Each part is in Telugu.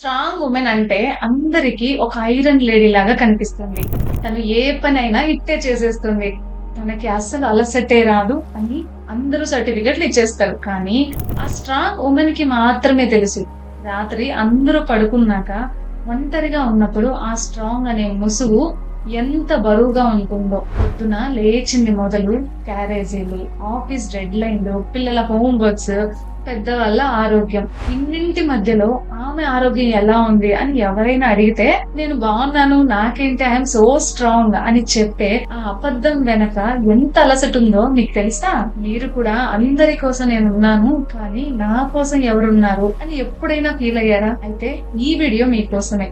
స్ట్రాంగ్ ఉమెన్ అంటే అందరికి ఒక ఐరన్ లేడీ లాగా కనిపిస్తుంది. తను ఏ పనైనా ఇట్టే చేసేస్తుంది. తనకి అస్సలు అలసటే రాదు అని అందరూ సర్టిఫికెట్లు ఇచ్చేస్తారు. కానీ ఆ స్ట్రాంగ్ ఉమెన్ కి మాత్రమే తెలుసు రాత్రి అందరూ పడుకున్నాక ఒంటరిగా ఉన్నప్పుడు ఆ స్ట్రాంగ్ అనే ముసుగు ఎంత బరువుగా ఉంటుందో. పొద్దున లేచింది మొదలు క్యారేజీలు, ఆఫీస్ డెడ్ లైన్లు, పిల్లల హోంవర్క్స్, పెద్దవాళ్ళ ఆరోగ్యం, ఇన్నింటి మధ్యలో ఆమె ఆరోగ్యం ఎలా ఉంది అని ఎవరైనా అడిగితే నేను బాగున్నాను, నాకేంటి, ఐఎమ్ సో స్ట్రాంగ్ అని చెప్పే ఆ అబద్ధం వెనక ఎంత అలసట ఉందో మీకు తెలుసా? మీరు కూడా అందరి కోసం నేను ఉన్నాను, కానీ నా కోసం ఎవరున్నారు అని ఎప్పుడైనా ఫీల్ అయ్యారా? అయితే ఈ వీడియో మీకోసమే.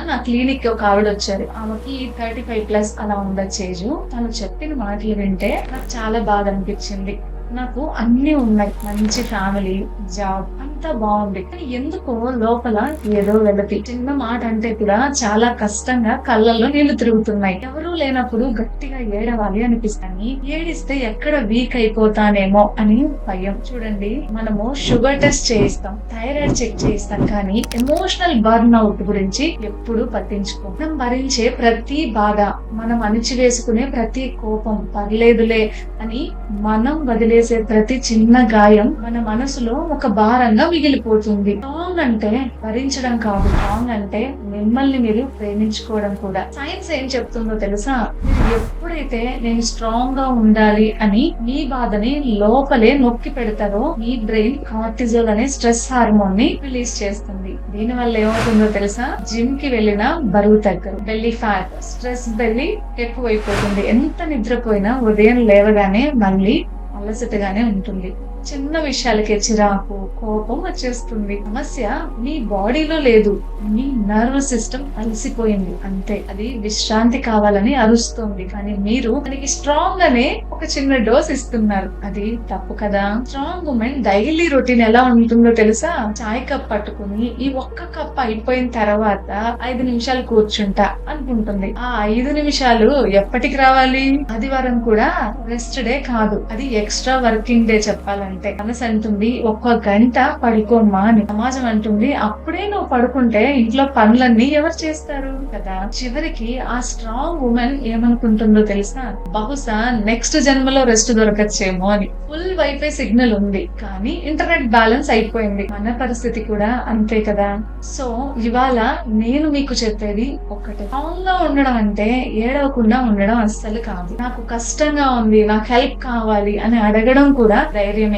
నా క్లినిక్ ఒక ఆవిడ వచ్చారు. ఆమెకి 35+ అలా ఉండొచ్చు ఏజ్. తను చెప్పిన మాటలు వింటే నాకు చాలా బాగా అనిపించింది. నాకు అన్ని ఉన్నాయి, మంచి ఫ్యామిలీ, జాబ్ అంతా బాగుంది, కానీ ఎందుకో లోపల ఏదో వెలతి. చిన్న మాట అంటే కూడా చాలా కష్టంగా కళ్ళల్లో నీళ్లు తిరుగుతున్నాయి. ఎవరూ లేనప్పుడు గట్టిగా ఏడవాలి అనిపిస్తాయి. ఏడిస్తే ఎక్కడ వీక్ అయిపోతానేమో అని భయం. చూడండి, మనము షుగర్ టెస్ట్ చేయిస్తాం, థైరాయిడ్ చెక్ చేయిస్తాం, కానీ ఎమోషనల్ బర్న్ అవుట్ గురించి ఎప్పుడు పట్టించుకో. మనం భరించే ప్రతి బాధ, మనం అణిచివేసుకునే ప్రతి కోపం పర్లేదులే అని మనం వదిలేసే ప్రతి చిన్న గాయం మన మనసులో ఒక భారంగా మిగిలిపోతుంది. స్ట్రాంగ్ అంటే భరించడం కాదు, స్ట్రాంగ్ అంటే మిమ్మల్ని మీరు ప్రేమించుకోవడం కూడా. సైన్స్ ఏం చెప్తుందో తెలుసా? మీరు ఎప్పుడైతే నేను స్ట్రాంగ్ గా ఉండాలి అని మీ బాధని లోపలే నొక్కి పెడతారో మీ బ్రెయిన్ కార్టిజోల్ అనే స్ట్రెస్ హార్మోన్ ని రిలీజ్ చేస్తుంది. దీని వల్ల ఏమవుతుందో తెలుసా? జిమ్ కి వెళ్ళినా బరువు తగ్గరు, బెల్లీ ఫ్యాట్, స్ట్రెస్ బెల్లీ ఎక్కువైపోతుంది. ఎంత నిద్రపోయినా ఉదయం లేవగానే మళ్ళీ అలసటగానే ఉంటుంది. చిన్న విషయాలకే చిరాకు, కోపం వచ్చేస్తుంది. సమస్య మీ బాడీలో లేదు, మీ నర్వ్ సిస్టమ్ అలసిపోయింది అంతే. అది విశ్రాంతి కావాలని అరుస్తోంది, కానీ మీరు దానికి స్ట్రాంగ్ అనే ఒక చిన్న డోస్ ఇస్తున్నారు. అది తప్పు కదా? స్ట్రాంగ్ ఉమెన్ డైలీ రొటీన్ ఎలా ఉంటుందో తెలుసా? చాయ్ కప్ పట్టుకుని ఈ ఒక్క కప్ అయిపోయిన తర్వాత 5 నిమిషాలు కూర్చుంటా అనుకుంటుంది. ఆ 5 నిమిషాలు ఎప్పటికి రావాలి? ఆదివారం కూడా రెస్ట్ డే కాదు, అది ఎక్స్ట్రా వర్కింగ్ డే చెప్పాలంటే. మనసు అంటుంది 1 గంట పడుకోమ్మా అని, సమాజం అంటుంది అప్పుడే నువ్వు పడుకుంటే ఇంట్లో పనులన్నీ ఎవరు చేస్తారు కదా. చివరికి ఆ స్ట్రాంగ్ ఉమెన్ ఏమనుకుంటుందో తెలుసా? బహుశా నెక్స్ట్ జన్మలో రెస్ట్ దొరకచ్చేమో అని. ఫుల్ వైఫై సిగ్నల్ ఉంది, కానీ ఇంటర్నెట్ బ్యాలెన్స్ అయిపోయింది. మన పరిస్థితి కూడా అంతే కదా. సో ఇవాళ నేను మీకు చెప్పేది ఒకటే, స్ట్రాంగ్ గా ఉండడం అంటే ఏడవకుండా ఉండడం అస్సలు కాదు. నాకు కష్టంగా ఉంది, నాకు హెల్ప్ కావాలి అని అడగడం కూడా ధైర్యమే.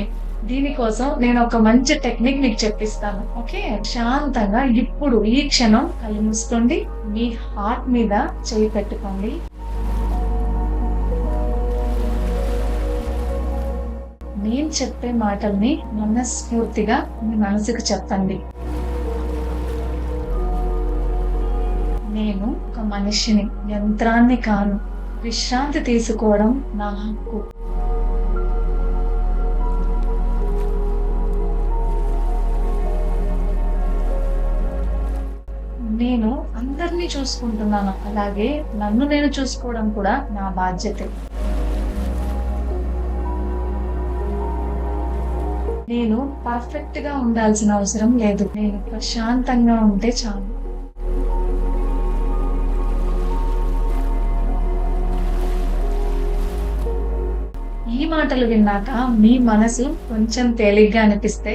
దీనికోసం నేను ఒక మంచి టెక్నిక్ మీకు చెప్పిస్తాను. ఓకే, శాంతంగా ఇప్పుడు ఈ క్షణం కళ్ళు మూసుకోండి, మీ హార్ట్ మీద చేయి పెట్టుకోండి. నేను చెప్పే మాటల్ని మనస్ఫూర్తిగా మీ మనసుకు చెప్పండి. నేను ఒక మనిషిని, యంత్రాన్ని కాను. విశ్రాంతి తీసుకోవడం నా హక్కు. నేను అందరినీ చూసుకుంటున్నాను, అలాగే నన్ను నేను చూసుకోవడం కూడా నా బాధ్యతే. నేను పర్ఫెక్ట్ గా ఉండాల్సిన అవసరం లేదు, నేను ప్రశాంతంగా ఉంటే చాలు. ఈ మాటలు విన్నాక మీ మనసు కొంచెం తేలిగ్గా అనిపిస్తే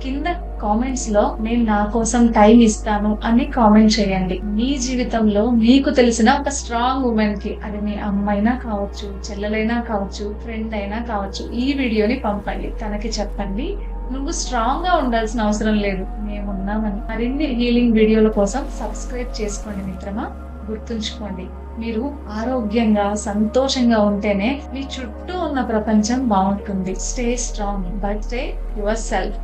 కింద కామెంట్స్ లో నేను నా కోసం టైం ఇస్తాను అని కామెంట్ చేయండి. మీ జీవితంలో మీకు తెలిసిన ఒక స్ట్రాంగ్ ఉమెన్ కి, అది మీ అమ్మైనా కావచ్చు, చెల్లెలైనా కావచ్చు, ఫ్రెండ్ అయినా కావచ్చు, ఈ వీడియోని పంపండి. తనకి చెప్పండి, నువ్వు స్ట్రాంగ్ గా ఉండాల్సిన అవసరం లేదు, మేమున్నామని. మరిన్ని హీలింగ్ వీడియోల కోసం సబ్స్క్రైబ్ చేసుకోండి మిత్రమా. గుర్తుంచుకోండి, మీరు ఆరోగ్యంగా సంతోషంగా ఉంటేనే మీ చుట్టూ ఉన్న ప్రపంచం బాగుంటుంది. Stay strong but stay your self.